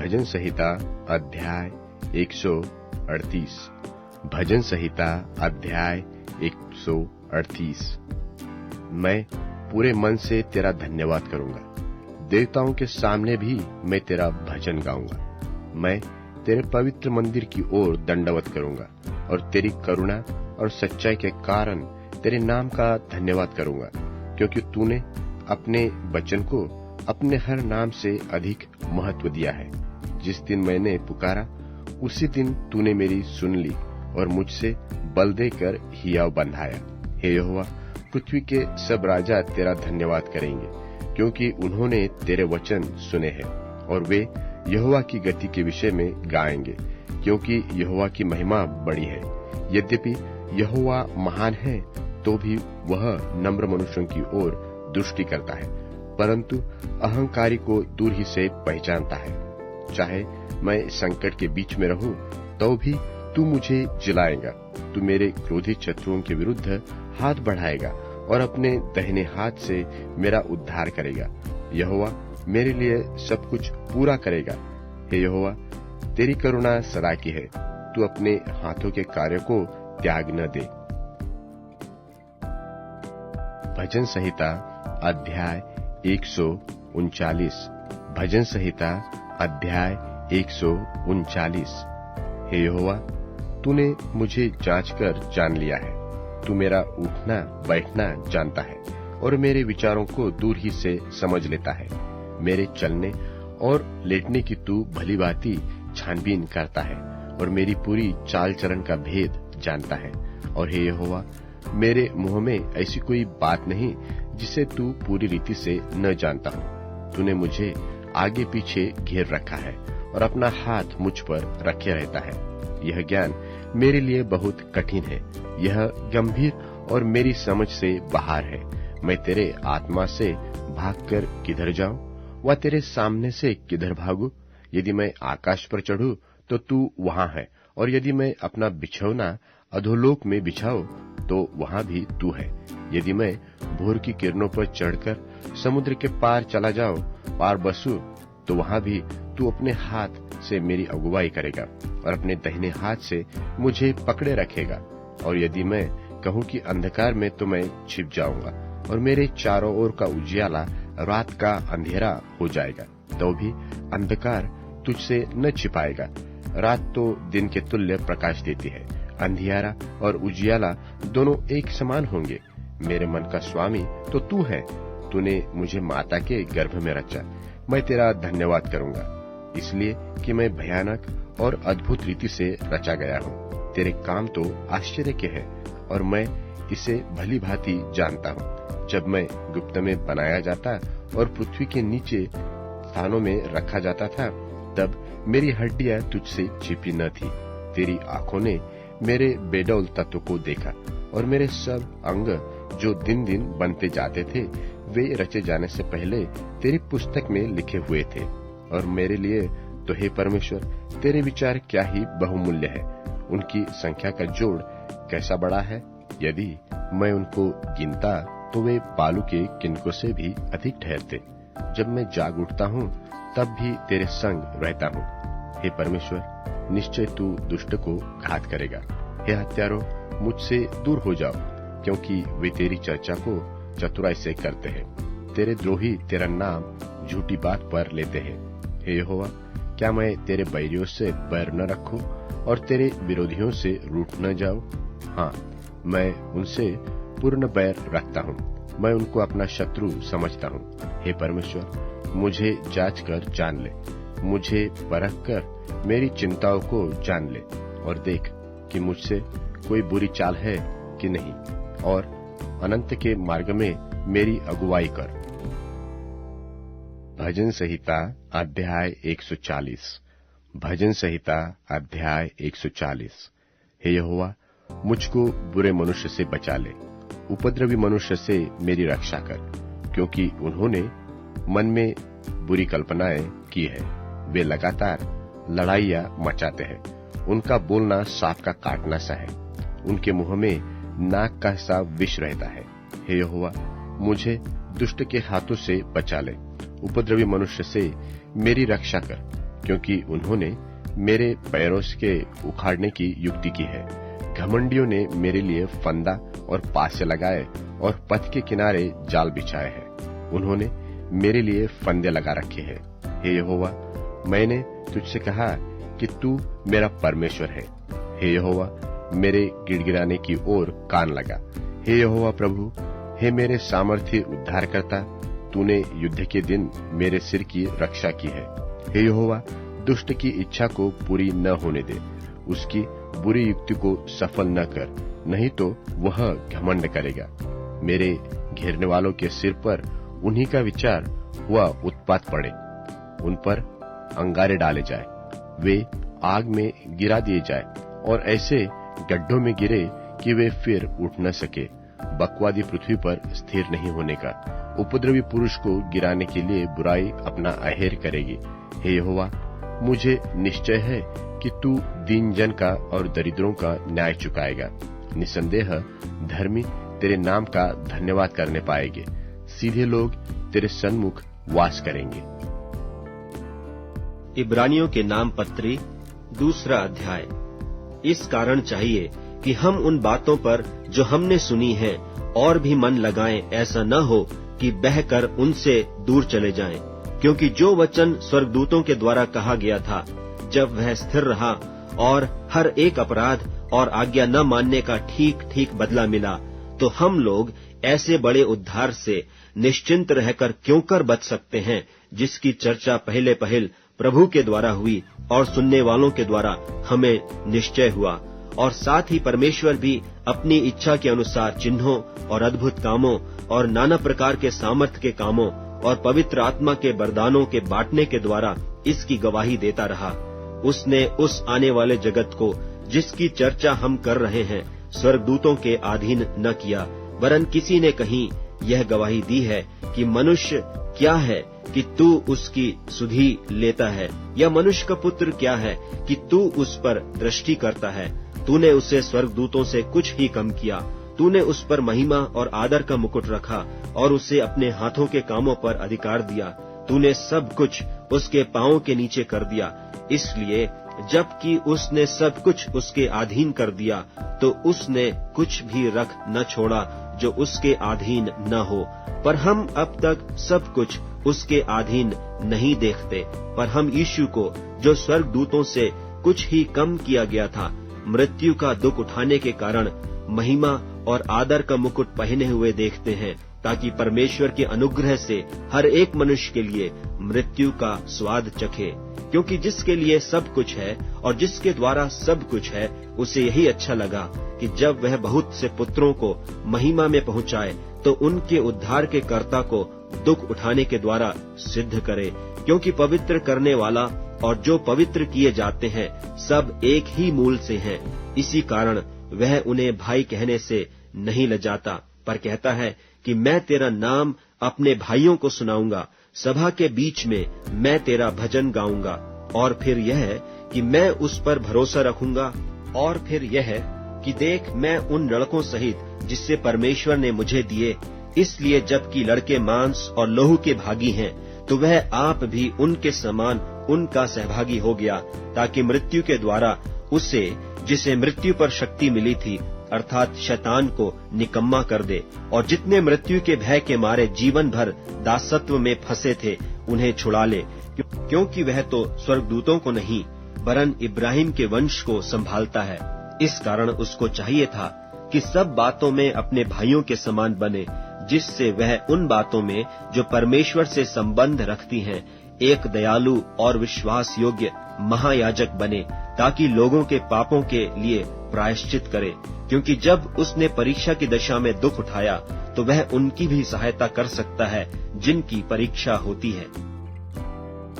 भजन संहिता अध्याय 138। भजन संहिता अध्याय 138। मैं पूरे मन से तेरा धन्यवाद करूंगा, देवताओं के सामने भी मैं तेरा भजन गाऊंगा। मैं तेरे पवित्र मंदिर की ओर दंडवत करूंगा और तेरी करुणा और सच्चाई के कारण तेरे नाम का धन्यवाद करूंगा, क्योंकि तूने अपने वचन को अपने हर नाम से अधिक महत्व दिया है। जिस दिन मैंने पुकारा उसी दिन तूने मेरी सुन ली और मुझसे बल देकर हियाव बंधाया। हे यहोवा, पृथ्वी के सब राजा तेरा धन्यवाद करेंगे, क्योंकि उन्होंने तेरे वचन सुने हैं, और वे यहोवा की गति के विषय में गाएंगे, क्योंकि यहोवा की महिमा बड़ी है। यद्यपि यहोवा महान है, तो भी वह नम्र मनुष्यों की ओर दृष्टि करता है, परंतु अहंकारी को दूर ही से पहचानता है। चाहे मैं संकट के बीच में रहूं, तो भी तू मुझे जिलाएगा। तू मेरे क्रोधित शत्रुओं के विरुद्ध हाथ बढ़ाएगा और अपने दाहिने हाथ से मेरा उद्धार करेगा। यहोवा मेरे लिए सब कुछ पूरा करेगा। हे यहोवा, तेरी करुणा सदा की है। तू अपने हाथों के कार्य को त्याग न दे। भजन संहिता अध्याय 139। भजन संहिता अध्याय 139। हे यहोवा, तूने मुझे जांचकर जान लिया है। तू मेरा उठना बैठना जानता है और मेरे विचारों को दूर ही से समझ लेता है। मेरे चलने और लेटने की तू भली भांति छानबीन करता है और मेरी पूरी चाल चलन का भेद जानता है। और हे यहोवा, मेरे मुंह में ऐसी कोई बात नहीं जिसे तू पूरी रीति से न जानता हो। तूने मुझे आगे पीछे घेर रखा है और अपना हाथ मुझ पर रखे रहता है। यह ज्ञान मेरे लिए बहुत कठिन है, यह गंभीर और मेरी समझ से बाहर है। मैं तेरे आत्मा से भागकर किधर जाऊं व तेरे सामने से किधर भागूं? यदि मैं आकाश पर चढ़ूं तो तू वहां है, और यदि मैं अपना बिछौना अधोलोक में बिछाऊं तो वहां भी तू है। यदि मैं भोर की किरणों पर चढ़कर समुद्र के पार चला जाऊं, पार बसूं, तो वहां भी तू अपने हाथ से मेरी अगुवाई करेगा और अपने दाहिने हाथ से मुझे पकड़े रखेगा। और यदि मैं कहूं कि अंधकार में, तो मैं छिप जाऊंगा और मेरे चारों ओर का उजियाला रात का अंधेरा हो जाएगा, तो भी अंधकार तुझसे न छिपाएगा। रात तो दिन के तुल्य प्रकाश देती है, अंधियारा और उजियाला दोनों एक समान होंगे। मेरे मन का स्वामी तो तू है। तूने मुझे माता के गर्भ में रचा। मैं तेरा धन्यवाद करूंगा, इसलिए कि मैं भयानक और अद्भुत रीति से रचा गया हूँ। तेरे काम तो आश्चर्य के हैं और मैं इसे भली भांति जानता हूँ। जब मैं गुप्त में बनाया जाता और पृथ्वी के नीचे स्थानों में रखा जाता था, तब मेरी हड्डियां तुझसे छिपी न थी। तेरी आंखों ने मेरे बेडौल तत्व को देखा, और मेरे सब अंग जो दिन दिन बनते जाते थे, वे रचे जाने से पहले तेरी पुस्तक में लिखे हुए थे। और मेरे लिए तो हे परमेश्वर, तेरे विचार क्या ही बहुमूल्य है। उनकी संख्या का जोड़ कैसा बड़ा है। यदि मैं उनको गिनता तो वे बालू के किनकों से भी अधिक ठहरते। जब मैं जाग उठता हूँ, तब भी तेरे संग रहता हूँ। हे परमेश्वर, निश्चय तू दुष्ट को घात करेगा। हे हत्यारों, मुझसे दूर हो जाओ, क्योंकि वे तेरी चर्चा को चतुराई से करते हैं। तेरे द्रोही तेरा नाम झूठी बात पर लेते हैं। हे यहोवा, क्या मैं तेरे बैरियों से बैर न रखूं और तेरे विरोधियों से रूठ न जाऊं? हाँ, मैं उनसे पूर्ण बैर रखता हूँ। मैं उनको अपना शत्रु समझता हूँ। हे परमेश्वर, मुझे जांच कर जान ले, मुझे परख कर मेरी चिंताओं को जान ले, और देख कि मुझसे कोई बुरी चाल है कि नहीं, और अनंत के मार्ग में मेरी अगुवाई कर। भजन संहिता अध्याय 140। भजन संहिता अध्याय 140। हे यहोवा, मुझको बुरे मनुष्य से बचा ले, उपद्रवी मनुष्य से मेरी रक्षा कर, क्योंकि उन्होंने मन में बुरी कल्पनाएं की है। वे लगातार लड़ाइयां मचाते हैं। उनका बोलना सांप का काटना सा है, उनके मुंह में नाक का सा विष रहता है। हे यहोवा, मुझे दुष्ट के हाथों से बचा ले, उपद्रवी मनुष्य से मेरी रक्षा कर, क्योंकि उन्होंने मेरे पैरों के उखाड़ने की युक्ति की है। घमंडियों ने मेरे लिए फंदा और पासे लगाए और पथ के किनारे जाल बिछाए हैं। उन्होंने मेरे लिए फंदे लगा रखे हैं। हे यहोवा, मैंने तुझसे कहा कि तू मेरा परमेश्वर है। हे यहोवा, मेरे गिड़गिड़ाने की ओर कान लगा। हे यहोवा प्रभु, हे मेरे सामर्थ्य उद्धारकर्ता, तूने युद्ध के दिन मेरे सिर की रक्षा की है। हे यहोवा, दुष्ट की इच्छा को पूरी न होने दे, उसकी बुरी युक्ति को सफल न कर, नहीं तो वह घमंड करेगा। मेरे घेरने वालों के सिर पर उन्हीं का विचार हुआ उत्पात पड़े, उन पर अंगारे डाले जाए, वे आग में गिरा दिए जाए और ऐसे गड्ढों में गिरे कि वे फिर उठ न सके। बकवादी पृथ्वी पर स्थिर नहीं होने का, उपद्रवी पुरुष को गिराने के लिए बुराई अपना अहेर करेगी। हे यहोवा, मुझे निश्चय है कि तू दीन जन का और दरिद्रों का न्याय चुकाएगा। निसंदेह धर्मी तेरे नाम का धन्यवाद करने पाएंगे, सीधे लोग तेरे सन्मुख वास करेंगे। इब्रानियों के नाम पत्री 2 अध्याय। इस कारण चाहिए कि हम उन बातों पर जो हमने सुनी है और भी मन लगाएं, ऐसा न हो कि बहकर उनसे दूर चले जाएं। क्योंकि जो वचन स्वर्गदूतों के द्वारा कहा गया था, जब वह स्थिर रहा और हर एक अपराध और आज्ञा न मानने का ठीक ठीक बदला मिला, तो हम लोग ऐसे बड़े उद्धार से निश्चिंत रहकर क्यों कर बच सकते हैं, जिसकी चर्चा पहले पहल प्रभु के द्वारा हुई और सुनने वालों के द्वारा हमें निश्चय हुआ। और साथ ही परमेश्वर भी अपनी इच्छा के अनुसार चिन्हों और अद्भुत कामों और नाना प्रकार के सामर्थ के कामों और पवित्र आत्मा के वरदानों के बांटने के द्वारा इसकी गवाही देता रहा। उसने उस आने वाले जगत को, जिसकी चर्चा हम कर रहे हैं, स्वर्गदूतों के अधीन न किया, वरन किसी ने कहीं यह गवाही दी है कि मनुष्य क्या है कि तू उसकी सुधि लेता है, या मनुष्य का पुत्र क्या है कि तू उस पर दृष्टि करता है। तूने उसे स्वर्गदूतों से कुछ ही कम किया। तूने उस पर महिमा और आदर का मुकुट रखा और उसे अपने हाथों के कामों पर अधिकार दिया। तूने सब कुछ उसके पांवों के नीचे कर दिया। इसलिए जबकि उसने सब कुछ उसके अधीन कर दिया, तो उसने कुछ भी रख न छोड़ा जो उसके अधीन न हो। पर हम अब तक सब कुछ उसके अधीन नहीं देखते, पर हम यीशु को, जो स्वर्गदूतों से कुछ ही कम किया गया था, मृत्यु का दुख उठाने के कारण महिमा और आदर का मुकुट पहने हुए देखते हैं, ताकि परमेश्वर के अनुग्रह से हर एक मनुष्य के लिए मृत्यु का स्वाद चखे। क्योंकि जिसके लिए सब कुछ है और जिसके द्वारा सब कुछ है, उसे यही अच्छा लगा कि जब वह बहुत से पुत्रों को महिमा में पहुंचाए, तो उनके उद्धार के कर्ता को दुख उठाने के द्वारा सिद्ध करे। क्योंकि पवित्र करने वाला और जो पवित्र किए जाते हैं, सब एक ही मूल से हैं। इसी कारण वह उन्हें भाई कहने से नहीं लजाता, पर कहता है कि मैं तेरा नाम अपने भाइयों को सुनाऊंगा, सभा के बीच में मैं तेरा भजन गाऊंगा। और फिर यह कि मैं उस पर भरोसा रखूंगा। और फिर यह कि देख, मैं उन लड़कों सहित जिससे परमेश्वर ने मुझे दिए, इसलिए जबकि लड़के मांस और लहू के भागी हैं, तो वह आप भी उनके समान उनका सहभागी हो गया, ताकि मृत्यु के द्वारा उसे, जिसे मृत्यु पर शक्ति मिली थी, अर्थात शैतान को निकम्मा कर दे, और जितने मृत्यु के भय के मारे जीवन भर दासत्व में फंसे थे, उन्हें छुड़ा ले। क्योंकि वह तो स्वर्गदूतों को नहीं, वरन इब्राहिम के वंश को संभालता है। इस कारण उसको चाहिए था कि सब बातों में अपने भाइयों के समान बने, जिससे वह उन बातों में जो परमेश्वर से संबंध रखती हैं, एक दयालु और विश्वास योग्य महायाजक बने, ताकि लोगों के पापों के लिए प्रायश्चित करे। क्योंकि जब उसने परीक्षा की दशा में दुख उठाया, तो वह उनकी भी सहायता कर सकता है जिनकी परीक्षा होती है।